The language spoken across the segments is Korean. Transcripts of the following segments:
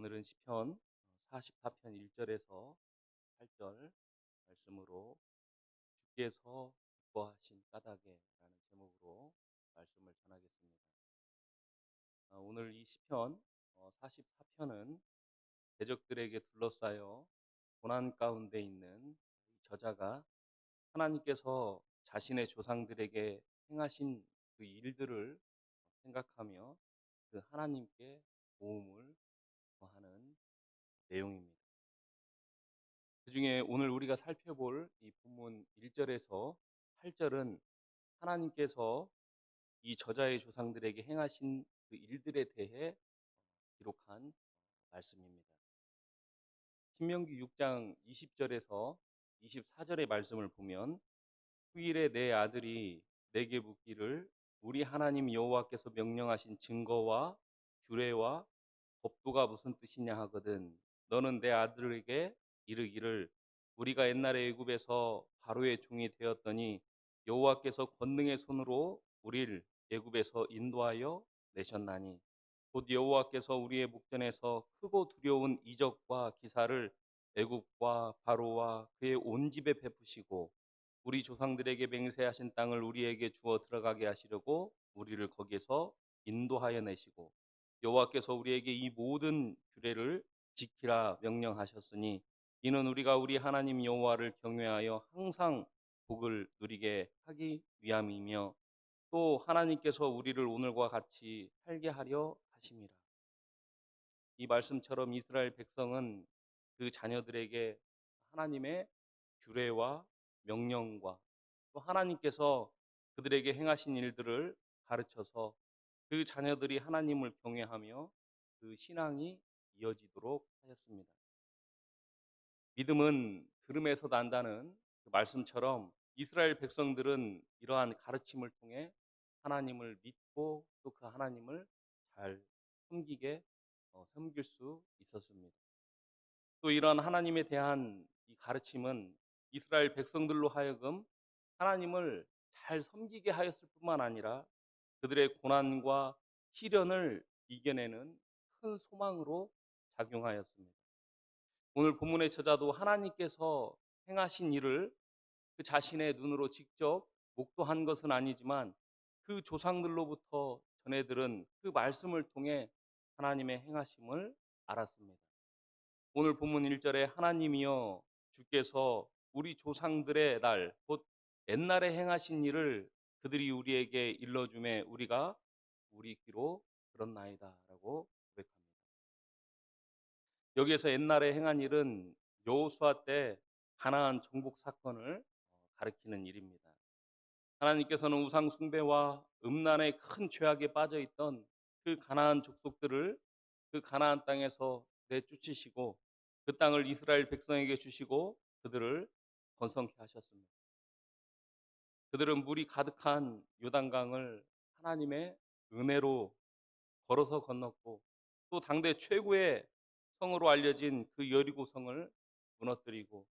오늘은 시편 44편 1절에서 8절 말씀으로 주께서 기뻐하신 까닭에라는 제목으로 말씀을 전하겠습니다. 오늘 이 시편 44편은 대적들에게 둘러싸여 고난 가운데 있는 이 저자가 하나님께서 자신의 조상들에게 행하신 그 일들을 생각하며 그 하나님께 도움을 구하는 내용입니다. 그중에 오늘 우리가 살펴볼 이 본문 1절에서 8절은 하나님께서 이 저자의 조상들에게 행하신 그 일들에 대해 기록한 말씀입니다. 신명기 6장 20절에서 24절의 말씀을 보면 후일에 내 아들이 내게 묻기를 우리 하나님 여호와께서 명령하신 증거와 규례와 법도가 무슨 뜻이냐 하거든 너는 내 아들에게 이르기를 우리가 옛날에 애굽에서 바로의 종이 되었더니 여호와께서 권능의 손으로 우리를 애굽에서 인도하여 내셨나니 곧 여호와께서 우리의 목전에서 크고 두려운 이적과 기사를 애굽과 바로와 그의 온 집에 베푸시고 우리 조상들에게 맹세하신 땅을 우리에게 주어 들어가게 하시려고 우리를 거기에서 인도하여 내시고 여호와께서 우리에게 이 모든 규례를 지키라 명령하셨으니 이는 우리가 우리 하나님 여호와를 경외하여 항상 복을 누리게 하기 위함이며 또 하나님께서 우리를 오늘과 같이 살게 하려 하심이라. 이 말씀처럼 이스라엘 백성은 그 자녀들에게 하나님의 규례와 명령과 또 하나님께서 그들에게 행하신 일들을 가르쳐서 그 자녀들이 하나님을 경외하며 그 신앙이 이어지도록 하였습니다. 믿음은 들음에서 난다는 그 말씀처럼 이스라엘 백성들은 이러한 가르침을 통해 하나님을 믿고 또 그 하나님을 잘 섬길 수 있었습니다. 또 이러한 하나님에 대한 이 가르침은 이스라엘 백성들로 하여금 하나님을 잘 섬기게 하였을 뿐만 아니라 그들의 고난과 시련을 이겨내는 큰 소망으로 작용하였습니다. 오늘 본문의 저자도 하나님께서 행하신 일을 그 자신의 눈으로 직접 목도한 것은 아니지만 그 조상들로부터 전해 들은 그 말씀을 통해 하나님의 행하심을 알았습니다. 오늘 본문 1절에 하나님이여 주께서 우리 조상들의 날 곧 옛날에 행하신 일을 그들이 우리에게 일러주매 우리가 우리 귀로 들었나이다 라고 고백합니다. 여기에서 옛날에 행한 일은 여호수아 때 가나안 정복 사건을 가리키는 일입니다. 하나님께서는 우상 숭배와 음란의 큰 죄악에 빠져 있던 그 가나안 족속들을 그 가나안 땅에서 내쫓으시고 그 땅을 이스라엘 백성에게 주시고 그들을 번성케 하셨습니다. 그들은 물이 가득한 요단강을 하나님의 은혜로 걸어서 건넜고 또 당대 최고의 성으로 알려진 그 여리고성을 무너뜨리고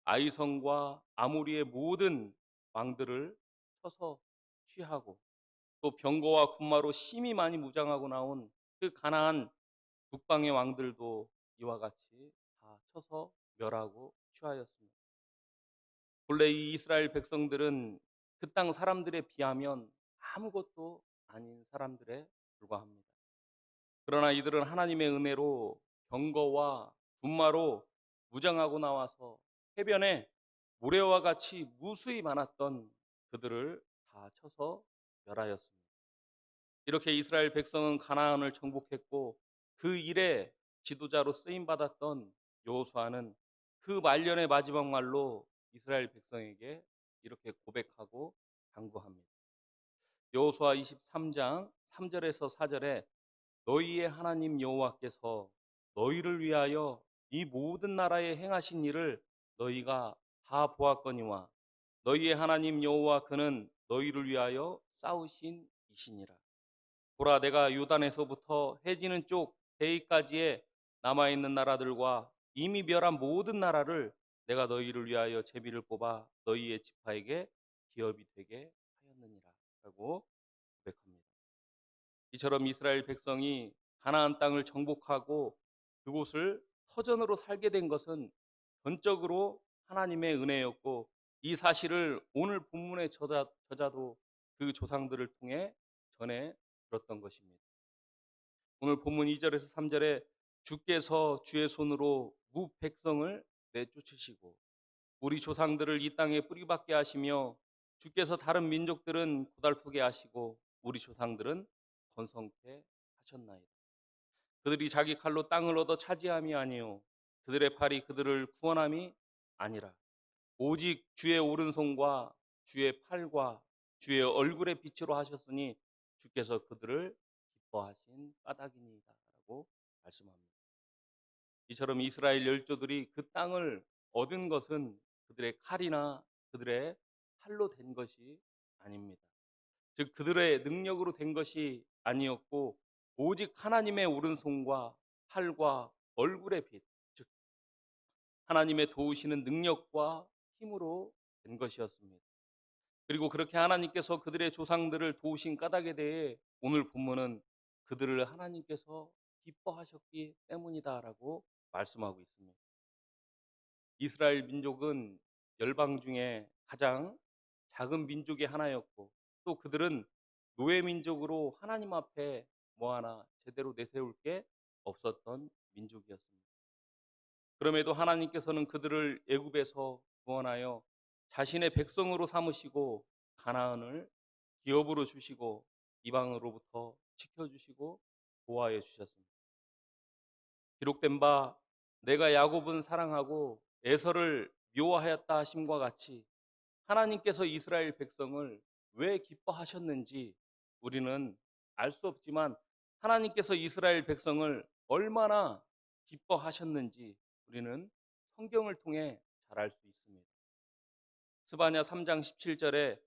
아이성과 아모리의 모든 왕들을 쳐서 취하고 또 병거와 군마로 심히 많이 무장하고 나온 그 가나안 북방의 왕들도 이와 같이 다 쳐서 멸하고 취하였습니다. 본래 이 이스라엘 백성들은 그 땅 사람들에 비하면 아무것도 아닌 사람들에 불과합니다. 그러나 이들은 하나님의 은혜로 병거와 군마로 무장하고 나와서 해변에 모래와 같이 무수히 많았던 그들을 다 쳐서 멸하였습니다. 이렇게 이스라엘 백성은 가나안을 정복했고 그 일에 지도자로 쓰임 받았던 여호수아는 그 말년의 마지막 말로 이스라엘 백성에게 이렇게 고백하고 당부합니다. 여호수아 23장 3절에서 4절에 너희의 하나님 여호와께서 너희를 위하여 이 모든 나라에 행하신 일을 너희가 다 보았거니와 너희의 하나님 여호와 그는 너희를 위하여 싸우신 이시니라. 보라 내가 요단에서부터 해지는 쪽 대의까지의 남아있는 나라들과 이미 멸한 모든 나라를 내가 너희를 위하여 제비를 뽑아 너희의 지파에게 기업이 되게 하였느니라 라고 고백합니다. 이처럼 이스라엘 백성이 가나안 땅을 정복하고 그곳을 터전으로 살게 된 것은 전적으로 하나님의 은혜였고, 이 사실을 오늘 본문의 저자도 그 조상들을 통해 전해 들었던 것입니다. 오늘 본문 2절에서 3절에 주께서 주의 손으로 무 백성을 내쫓으시고 우리 조상들을 이 땅에 뿌리박게 하시며 주께서 다른 민족들은 고달프게 하시고 우리 조상들은 번성케 하셨나이다. 그들이 자기 칼로 땅을 얻어 차지함이 아니요 그들의 팔이 그들을 구원함이 아니라 오직 주의 오른손과 주의 팔과 주의 얼굴의 빛으로 하셨으니 주께서 그들을 기뻐하신 까닭이니이다라고 말씀합니다. 이처럼 이스라엘 열조들이 그 땅을 얻은 것은 그들의 칼이나 그들의 팔로 된 것이 아닙니다. 즉 그들의 능력으로 된 것이 아니었고 오직 하나님의 오른손과 팔과 얼굴의 빛, 즉 하나님의 도우시는 능력과 힘으로 된 것이었습니다. 그리고 그렇게 하나님께서 그들의 조상들을 도우신 까닭에 대해 오늘 본문은 그들을 하나님께서 기뻐하셨기 때문이다라고 말씀하고 있습니다. 이스라엘 민족은 열방 중에 가장 작은 민족의 하나였고 또 그들은 노예 민족으로 하나님 앞에 뭐 하나 제대로 내세울 게 없었던 민족이었습니다. 그럼에도 하나님께서는 그들을 애굽에서 구원하여 자신의 백성으로 삼으시고 가나안을 기업으로 주시고 이방으로부터 지켜주시고 보호하여 주셨습니다. 기록된 바 내가 야곱은 사랑하고 에서를 미워하였다 하심과 같이 하나님께서 이스라엘 백성을 왜 기뻐하셨는지 우리는 알 수 없지만 하나님께서 이스라엘 백성을 얼마나 기뻐하셨는지 우리는 성경을 통해 잘 알 수 있습니다. 스바냐 3장 17절에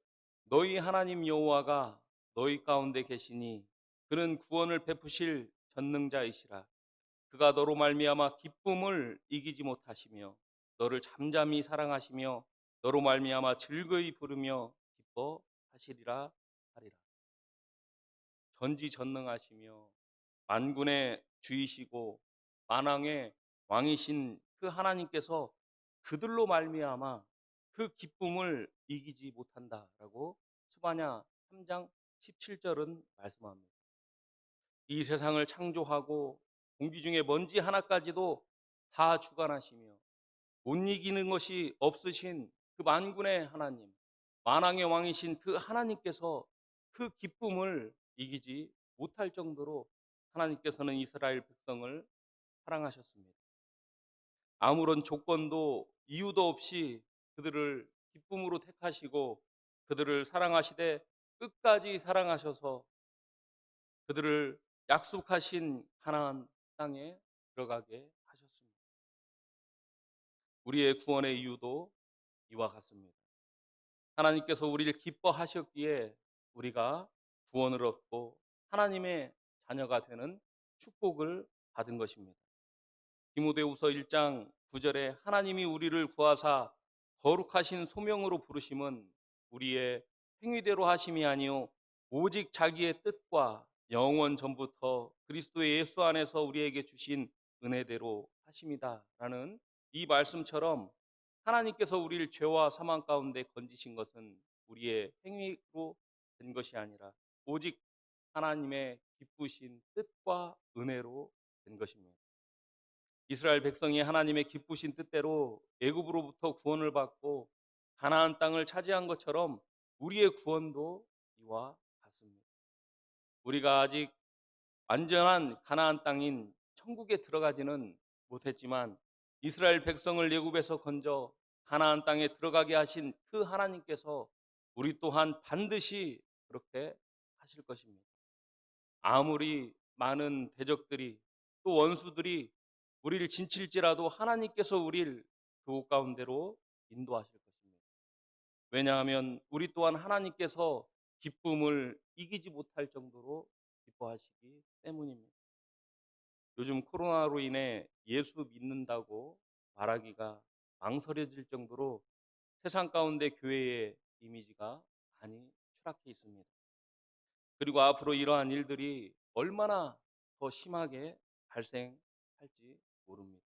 너희 하나님 여호와가 너희 가운데 계시니 그는 구원을 베푸실 전능자이시라. 그가 너로 말미암아 기쁨을 이기지 못하시며 너를 잠잠히 사랑하시며 너로 말미암아 즐거이 부르며 기뻐하시리라 하리라. 전지전능하시며 만군의 주이시고 만왕의 왕이신 그 하나님께서 그들로 말미암아 그 기쁨을 이기지 못한다라고 스바냐 3장 17절은 말씀합니다. 이 세상을 창조하고 공기 중에 먼지 하나까지도 다 주관하시며 못 이기는 것이 없으신 그 만군의 하나님, 만왕의 왕이신 그 하나님께서 그 기쁨을 이기지 못할 정도로 하나님께서는 이스라엘 백성을 사랑하셨습니다. 아무런 조건도 이유도 없이 그들을 기쁨으로 택하시고 그들을 사랑하시되 끝까지 사랑하셔서 그들을 약속하신 가나안 땅에 들어가게 하셨습니다. 우리의 구원의 이유도 이와 같습니다. 하나님께서 우리를 기뻐하셨기에 우리가 구원을 얻고 하나님의 자녀가 되는 축복을 받은 것입니다. 디모데후서 1장 9절에 하나님이 우리를 구하사 거룩하신 소명으로 부르심은 우리의 행위대로 하심이 아니요 오직 자기의 뜻과 영원 전부터 그리스도 예수 안에서 우리에게 주신 은혜대로 하심이다라는 이 말씀처럼 하나님께서 우리를 죄와 사망 가운데 건지신 것은 우리의 행위로 된 것이 아니라 오직 하나님의 기쁘신 뜻과 은혜로 된 것입니다. 이스라엘 백성이 하나님의 기쁘신 뜻대로 애굽으로부터 구원을 받고 가나안 땅을 차지한 것처럼 우리의 구원도 이와 같습니다. 우리가 아직 완전한 가나안 땅인 천국에 들어가지는 못했지만 이스라엘 백성을 애굽에서 건져 가나안 땅에 들어가게 하신 그 하나님께서 우리 또한 반드시 그렇게 하실 것입니다. 아무리 많은 대적들이 또 원수들이 우리를 진칠지라도 하나님께서 우리를 그곳 가운데로 인도하실 것입니다. 왜냐하면 우리 또한 하나님께서 기쁨을 이기지 못할 정도로 기뻐하시기 때문입니다. 요즘 코로나로 인해 예수 믿는다고 말하기가 망설여질 정도로 세상 가운데 교회의 이미지가 많이 추락해 있습니다. 그리고 앞으로 이러한 일들이 얼마나 더 심하게 발생할 할지 모릅니다.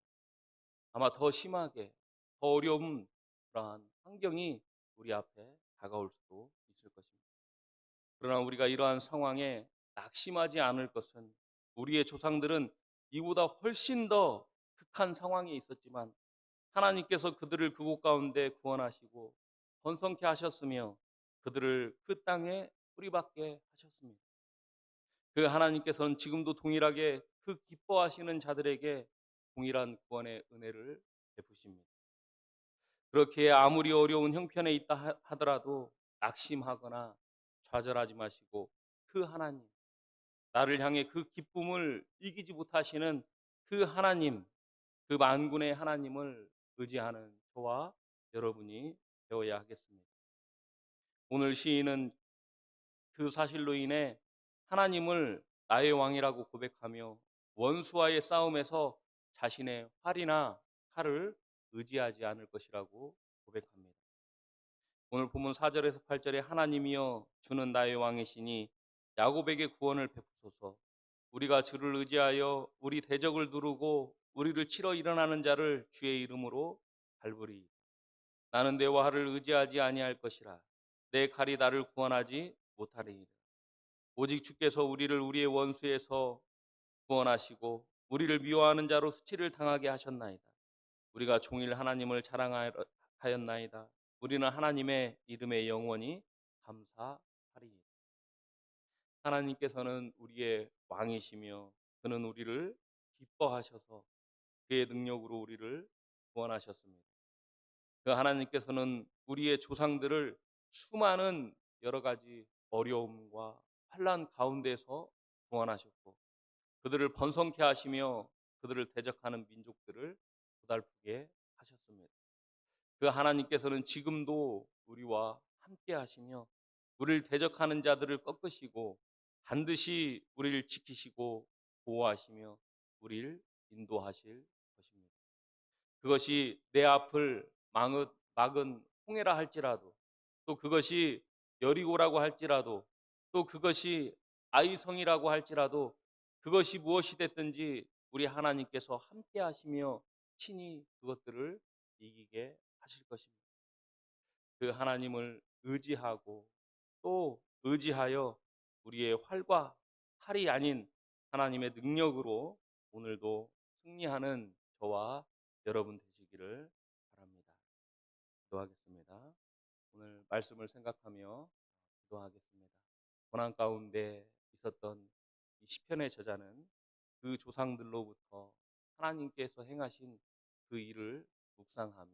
아마 더 심하게, 더 어려운 그러한 환경이 우리 앞에 다가올 수도 있을 것입니다. 그러나 우리가 이러한 상황에 낙심하지 않을 것은, 우리의 조상들은 이보다 훨씬 더 극한 상황에 있었지만 하나님께서 그들을 그곳 가운데 구원하시고 번성케 하셨으며 그들을 그 땅에 뿌리박게 하셨습니다. 그 하나님께서는 지금도 동일하게 그 기뻐하시는 자들에게 동일한 구원의 은혜를 베푸십니다. 그렇게 아무리 어려운 형편에 있다 하더라도 낙심하거나 좌절하지 마시고, 그 하나님, 나를 향해 그 기쁨을 이기지 못하시는 그 하나님, 그 만군의 하나님을 의지하는 저와 여러분이 되어야 하겠습니다. 오늘 시인은 그 사실로 인해 하나님을 나의 왕이라고 고백하며 원수와의 싸움에서 자신의 활이나 칼을 의지하지 않을 것이라고 고백합니다. 오늘 본문 4절에서 8절에 하나님이여 주는 나의 왕이시니 야곱에게 구원을 베푸소서. 우리가 주를 의지하여 우리 대적을 누르고 우리를 치러 일어나는 자를 주의 이름으로 밟으리. 나는 내 활을 의지하지 아니할 것이라. 내 칼이 나를 구원하지 못하리이다. 오직 주께서 우리를 우리의 원수에서 구원하시고 우리를 미워하는 자로 수치를 당하게 하셨나이다. 우리가 종일 하나님을 자랑하였나이다. 우리는 하나님의 이름에 영원히 감사하리이다. 하나님께서는 우리의 왕이시며 그는 우리를 기뻐하셔서 그의 능력으로 우리를 구원하셨습니다. 그 하나님께서는 우리의 조상들을 수많은 여러 가지 어려움과 환난 가운데서 구원하셨고 그들을 번성케 하시며 그들을 대적하는 민족들을 고달프게 하셨습니다. 그 하나님께서는 지금도 우리와 함께 하시며 우리를 대적하는 자들을 꺾으시고 반드시 우리를 지키시고 보호하시며 우리를 인도하실 것입니다. 그것이 내 앞을 막은 홍해라 할지라도, 또 그것이 여리고라고 할지라도, 또 그것이 아이성이라고 할지라도, 그것이 무엇이 됐든지 우리 하나님께서 함께 하시며 친히 그것들을 이기게 하실 것입니다. 그 하나님을 의지하고 또 의지하여 우리의 활과 칼이 아닌 하나님의 능력으로 오늘도 승리하는 저와 여러분 되시기를 바랍니다. 기도하겠습니다. 오늘 말씀을 생각하며 기도하겠습니다. 고난 가운데 있었던 이 시편의 저자는 그 조상들로부터 하나님께서 행하신 그 일을 묵상하며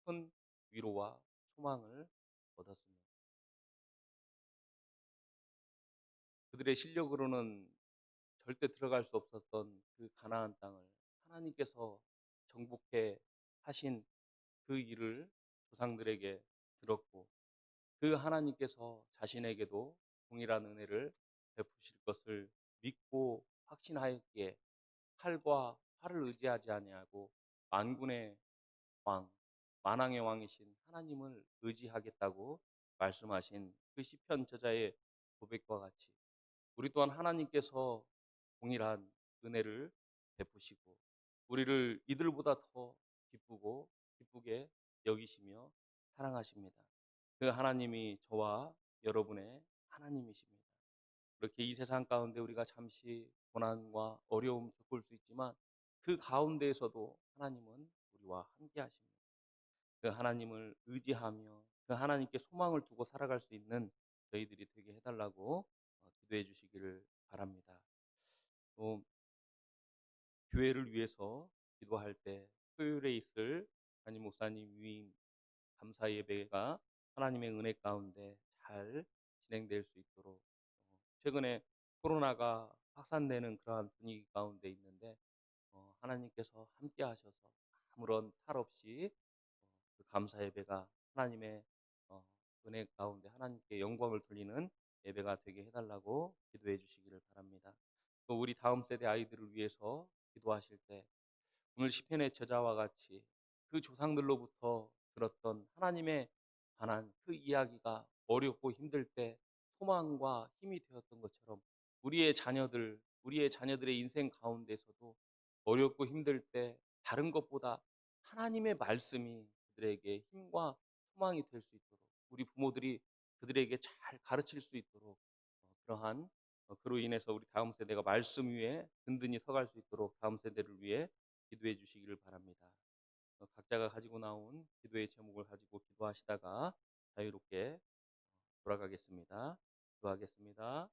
큰 위로와 소망을 얻었습니다. 그들의 실력으로는 절대 들어갈 수 없었던 그 가나안 땅을 하나님께서 정복해 하신 그 일을 조상들에게 들었고, 그 하나님께서 자신에게도 동일한 은혜를 베푸실 것을 믿고 확신하였기에 칼과 활을 의지하지 아니하고 만군의 왕, 만왕의 왕이신 하나님을 의지하겠다고 말씀하신 그 시편 저자의 고백과 같이 우리 또한 하나님께서 동일한 은혜를 베푸시고 우리를 이들보다 더 기쁘게 여기시며 사랑하십니다. 그 하나님이 저와 여러분의 하나님이십니다. 그렇게 이 세상 가운데 우리가 잠시 고난과 어려움 겪을 수 있지만 그 가운데에서도 하나님은 우리와 함께 하십니다. 그 하나님을 의지하며 그 하나님께 소망을 두고 살아갈 수 있는 저희들이 되게 해달라고 기도해 주시기를 바랍니다. 또 교회를 위해서 기도할 때 토요일에 있을 담임 목사님 위임 감사 예배가 하나님의 은혜 가운데 잘 진행될 수 있도록, 최근에 코로나가 확산되는 그러한 분위기 가운데 있는데 하나님께서 함께 하셔서 아무런 탈 없이 그 감사 예배가 하나님의 어, 은혜 가운데 하나님께 영광을 돌리는 예배가 되게 해달라고 기도해 주시기를 바랍니다. 또 우리 다음 세대 아이들을 위해서 기도하실 때 오늘 시편의 저자와 같이 그 조상들로부터 들었던 하나님의 관한 그 이야기가 어렵고 힘들 때 소망과 힘이 되었던 것처럼 우리의 자녀들의 인생 가운데서도 어렵고 힘들 때 다른 것보다 하나님의 말씀이 그들에게 힘과 소망이 될 수 있도록 우리 부모들이 그들에게 잘 가르칠 수 있도록 그러한 그로 인해서 우리 다음 세대가 말씀 위에 든든히 서갈 수 있도록 다음 세대를 위해 기도해 주시기를 바랍니다. 각자가 가지고 나온 기도의 제목을 가지고 기도하시다가 자유롭게 돌아가겠습니다. 기도하겠습니다.